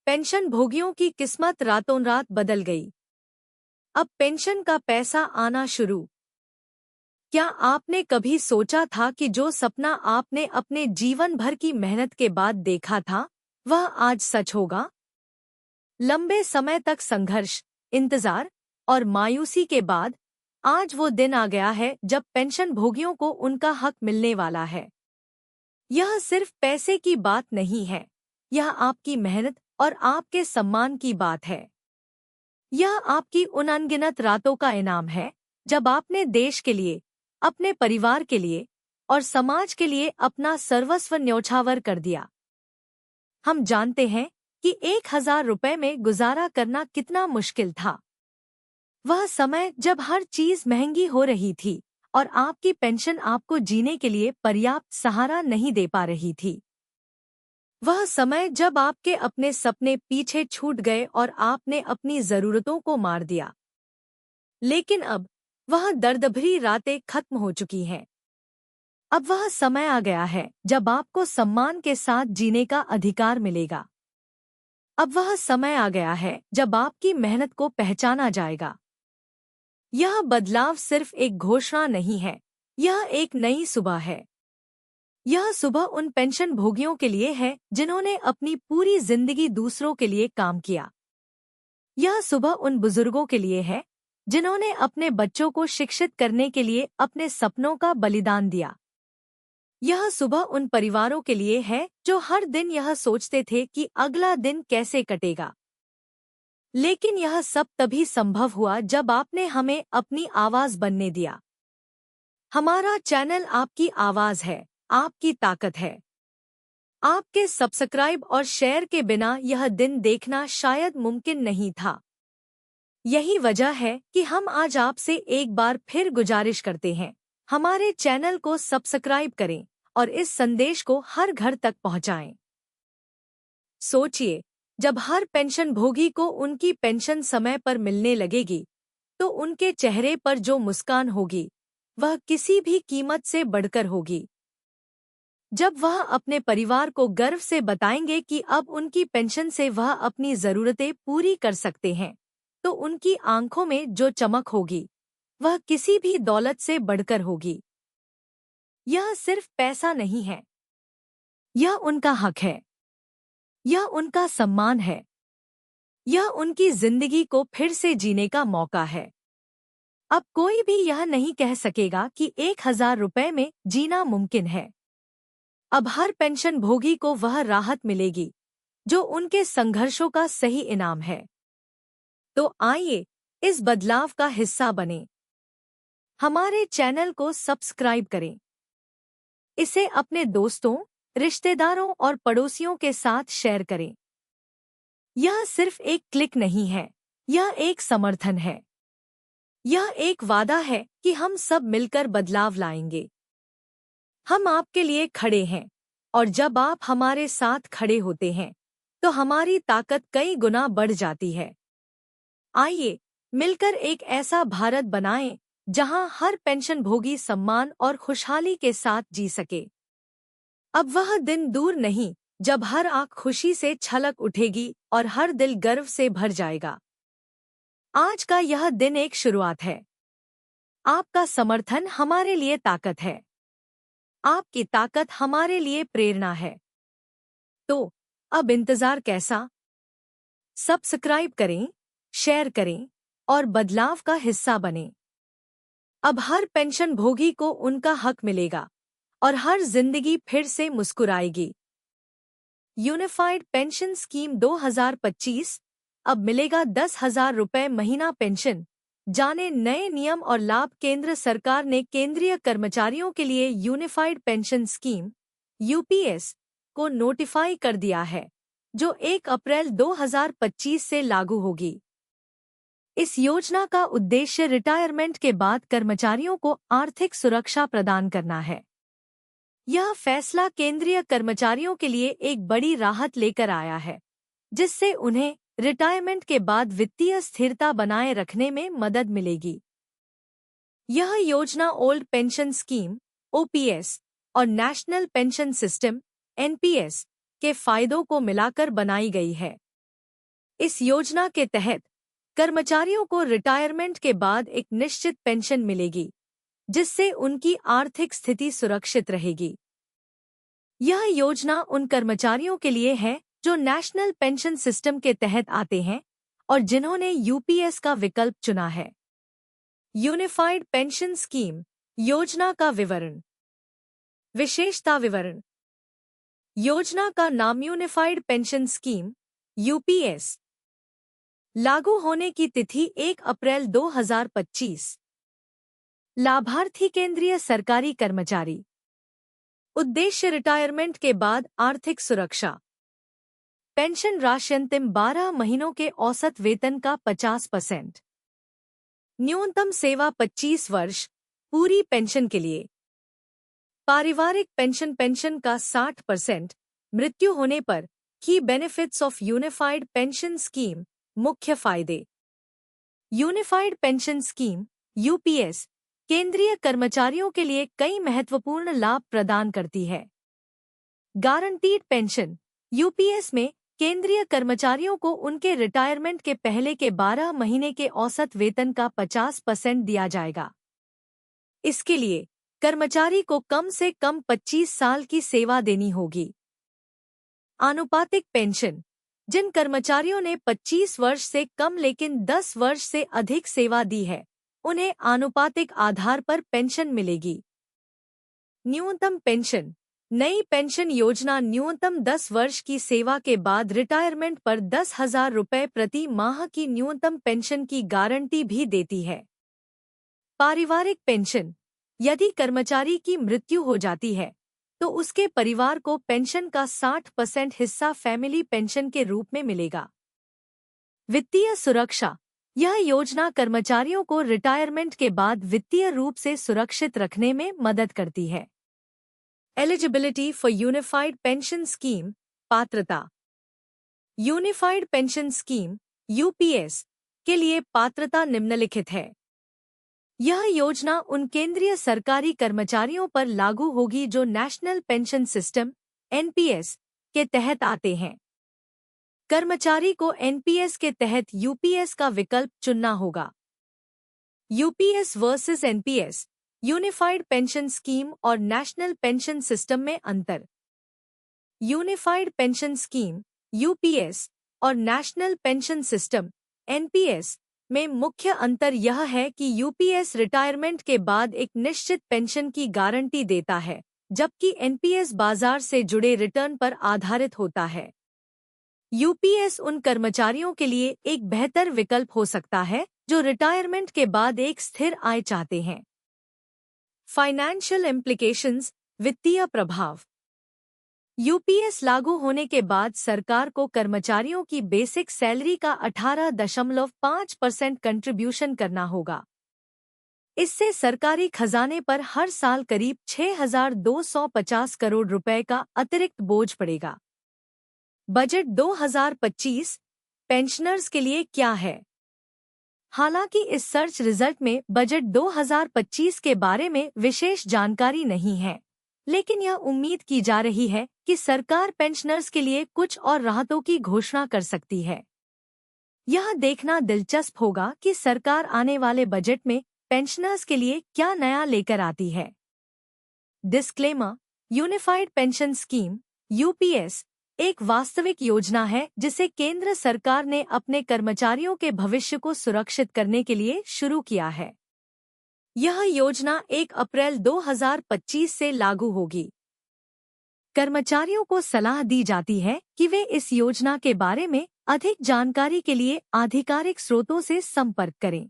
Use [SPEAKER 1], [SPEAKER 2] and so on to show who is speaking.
[SPEAKER 1] Pension भोगियों की किस्मत रातों रात बदल गई। अब पेंशन का पैसा आना शुरू। क्या आपने कभी सोचा था कि जो सपना आपने अपने जीवन भर की मेहनत के बाद देखा था, वह आज सच होगा? लंबे समय तक संघर्ष, इंतजार और मायूसी के बाद आज वो दिन आ गया है जब पेंशन भोगियों को उनका हक मिलने वाला है। यह सिर्फ पैसे की बात नहीं है, यह आपकी मेहनत और आपके सम्मान की बात है। यह आपकी उन अनगिनत रातों का इनाम है जब आपने देश के लिए, अपने परिवार के लिए और समाज के लिए अपना सर्वस्व न्यौछावर कर दिया। हम जानते हैं कि 1,000 रुपए में गुजारा करना कितना मुश्किल था। वह समय जब हर चीज महंगी हो रही थी और आपकी पेंशन आपको जीने के लिए पर्याप्त सहारा नहीं दे पा रही थी। वह समय जब आपके अपने सपने पीछे छूट गए और आपने अपनी जरूरतों को मार दिया। लेकिन अब वह दर्दभरी रातें खत्म हो चुकी हैं। अब वह समय आ गया है जब आपको सम्मान के साथ जीने का अधिकार मिलेगा। अब वह समय आ गया है जब आपकी मेहनत को पहचाना जाएगा। यह बदलाव सिर्फ एक घोषणा नहीं है, यह एक नई सुबह है। यह सुबह उन पेंशन भोगियों के लिए है जिन्होंने अपनी पूरी जिंदगी दूसरों के लिए काम किया। यह सुबह उन बुजुर्गों के लिए है जिन्होंने अपने बच्चों को शिक्षित करने के लिए अपने सपनों का बलिदान दिया। यह सुबह उन परिवारों के लिए है जो हर दिन यह सोचते थे कि अगला दिन कैसे कटेगा। लेकिन यह सब तभी संभव हुआ जब आपने हमें अपनी आवाज बनने दिया। हमारा चैनल आपकी आवाज है, आपकी ताकत है। आपके सब्सक्राइब और शेयर के बिना यह दिन देखना शायद मुमकिन नहीं था। यही वजह है कि हम आज आपसे एक बार फिर गुजारिश करते हैं, हमारे चैनल को सब्सक्राइब करें और इस संदेश को हर घर तक पहुंचाएं। सोचिए, जब हर पेंशन भोगी को उनकी पेंशन समय पर मिलने लगेगी, तो उनके चेहरे पर जो मुस्कान होगी, वह किसी भी कीमत से बढ़कर होगी। जब वह अपने परिवार को गर्व से बताएंगे कि अब उनकी पेंशन से वह अपनी जरूरतें पूरी कर सकते हैं, तो उनकी आंखों में जो चमक होगी, वह किसी भी दौलत से बढ़कर होगी। यह सिर्फ पैसा नहीं है, यह उनका हक है, यह उनका सम्मान है, यह उनकी जिंदगी को फिर से जीने का मौका है। अब कोई भी यह नहीं कह सकेगा कि 1,000 रुपए में जीना मुमकिन है। अब हर पेंशन भोगी को वह राहत मिलेगी जो उनके संघर्षों का सही इनाम है। तो आइए इस बदलाव का हिस्सा बनें। हमारे चैनल को सब्सक्राइब करें। इसे अपने दोस्तों, रिश्तेदारों और पड़ोसियों के साथ शेयर करें। यह सिर्फ एक क्लिक नहीं है, यह एक समर्थन है। यह एक वादा है कि हम सब मिलकर बदलाव लाएंगे। हम आपके लिए खड़े हैं, और जब आप हमारे साथ खड़े होते हैं, तो हमारी ताकत कई गुना बढ़ जाती है। आइए मिलकर एक ऐसा भारत बनाएं जहां हर पेंशन भोगी सम्मान और खुशहाली के साथ जी सके। अब वह दिन दूर नहीं जब हर आंख खुशी से छलक उठेगी और हर दिल गर्व से भर जाएगा। आज का यह दिन एक शुरुआत है। आपका समर्थन हमारे लिए ताकत है। आपकी ताकत हमारे लिए प्रेरणा है। तो अब इंतजार कैसा? सब्सक्राइब करें, शेयर करें और बदलाव का हिस्सा बनें। अब हर पेंशन भोगी को उनका हक मिलेगा और हर जिंदगी फिर से मुस्कुराएगी। यूनिफाइड पेंशन स्कीम 2025 अब मिलेगा 10,000 रुपए महीना पेंशन। जाने नए नियम और लाभ। केंद्र सरकार ने केंद्रीय कर्मचारियों के लिए यूनिफाइड पेंशन स्कीम यूपीएस को नोटिफाई कर दिया है, जो 1 अप्रैल 2025 से लागू होगी। इस योजना का उद्देश्य रिटायरमेंट के बाद कर्मचारियों को आर्थिक सुरक्षा प्रदान करना है। यह फैसला केंद्रीय कर्मचारियों के लिए एक बड़ी राहत लेकर आया है, जिससे उन्हें रिटायरमेंट के बाद वित्तीय स्थिरता बनाए रखने में मदद मिलेगी। यह योजना ओल्ड पेंशन स्कीम ओपीएस और नेशनल पेंशन सिस्टम एनपीएस के फायदों को मिलाकर बनाई गई है। इस योजना के तहत कर्मचारियों को रिटायरमेंट के बाद एक निश्चित पेंशन मिलेगी, जिससे उनकी आर्थिक स्थिति सुरक्षित रहेगी। यह योजना उन कर्मचारियों के लिए है जो नेशनल पेंशन सिस्टम के तहत आते हैं और जिन्होंने यूपीएस का विकल्प चुना है। यूनिफाइड पेंशन स्कीम योजना का विवरण। विशेषता विवरण। योजना का नाम यूनिफाइड पेंशन स्कीम यूपीएस। लागू होने की तिथि 1 अप्रैल 2025। लाभार्थी केंद्रीय सरकारी कर्मचारी। उद्देश्य रिटायरमेंट के बाद आर्थिक सुरक्षा। पेंशन राशि अंतिम 12 महीनों के औसत वेतन का 50%। न्यूनतम सेवा 25 वर्ष पूरी पेंशन के लिए। पारिवारिक पेंशन का 60%। मृत्यु होने पर key benefits of unified pension scheme. मुख्य फायदे। यूनिफाइड पेंशन स्कीम यूपीएस केंद्रीय कर्मचारियों के लिए कई महत्वपूर्ण लाभ प्रदान करती है। गारंटीड पेंशन यूपीएस में केंद्रीय कर्मचारियों को उनके रिटायरमेंट के पहले के 12 महीने के औसत वेतन का 50% दिया जाएगा। इसके लिए कर्मचारी को कम से कम 25 साल की सेवा देनी होगी। आनुपातिक पेंशन जिन कर्मचारियों ने 25 वर्ष से कम लेकिन 10 वर्ष से अधिक सेवा दी है, उन्हें आनुपातिक आधार पर पेंशन मिलेगी। न्यूनतम पेंशन। नई पेंशन योजना न्यूनतम 10 वर्ष की सेवा के बाद रिटायरमेंट पर 10,000 रुपये प्रति माह की न्यूनतम पेंशन की गारंटी भी देती है। पारिवारिक पेंशन। यदि कर्मचारी की मृत्यु हो जाती है तो उसके परिवार को पेंशन का 60% हिस्सा फैमिली पेंशन के रूप में मिलेगा। वित्तीय सुरक्षा। यह योजना कर्मचारियों को रिटायरमेंट के बाद वित्तीय रूप से सुरक्षित रखने में मदद करती है। Eligibility for unified pension scheme. पात्रता। यूनिफाइड पेंशन स्कीम यूपीएस के लिए पात्रता निम्नलिखित है। यह योजना उन केंद्रीय सरकारी कर्मचारियों पर लागू होगी जो नेशनल पेंशन सिस्टम एनपीएस के तहत आते हैं। कर्मचारी को एनपीएस के तहत यूपीएस का विकल्प चुनना होगा। UPS versus NPS, unified pension scheme और नेशनल पेंशन सिस्टम में अंतर। यूनिफाइड पेंशन स्कीम यूपीएस और नेशनल पेंशन सिस्टम एनपीएस में मुख्य अंतर यह है कि यूपीएस रिटायरमेंट के बाद एक निश्चित पेंशन की गारंटी देता है, जबकि एनपीएस बाजार से जुड़े रिटर्न पर आधारित होता है। यूपीएस उन कर्मचारियों के लिए एक बेहतर विकल्प हो सकता है जो रिटायरमेंट के बाद एक स्थिर आय चाहते हैं। Financial implications. वित्तीय प्रभाव। यूपीएस लागू होने के बाद सरकार को कर्मचारियों की बेसिक सैलरी का 18.5% कंट्रीब्यूशन करना होगा। इससे सरकारी खजाने पर हर साल करीब 6,250 करोड़ रुपए का अतिरिक्त बोझ पड़ेगा। बजट 2025 पेंशनर्स के लिए क्या है? हालांकि इस सर्च रिजल्ट में बजट 2025 के बारे में विशेष जानकारी नहीं है, लेकिन यह उम्मीद की जा रही है कि सरकार पेंशनर्स के लिए कुछ और राहतों की घोषणा कर सकती है। यह देखना दिलचस्प होगा कि सरकार आने वाले बजट में पेंशनर्स के लिए क्या नया लेकर आती है। Disclaimer. Unified pension scheme UPS एक वास्तविक योजना है जिसे केंद्र सरकार ने अपने कर्मचारियों के भविष्य को सुरक्षित करने के लिए शुरू किया है। यह योजना 1 अप्रैल 2025 से लागू होगी। कर्मचारियों को सलाह दी जाती है कि वे इस योजना के बारे में अधिक जानकारी के लिए आधिकारिक स्रोतों से संपर्क करें।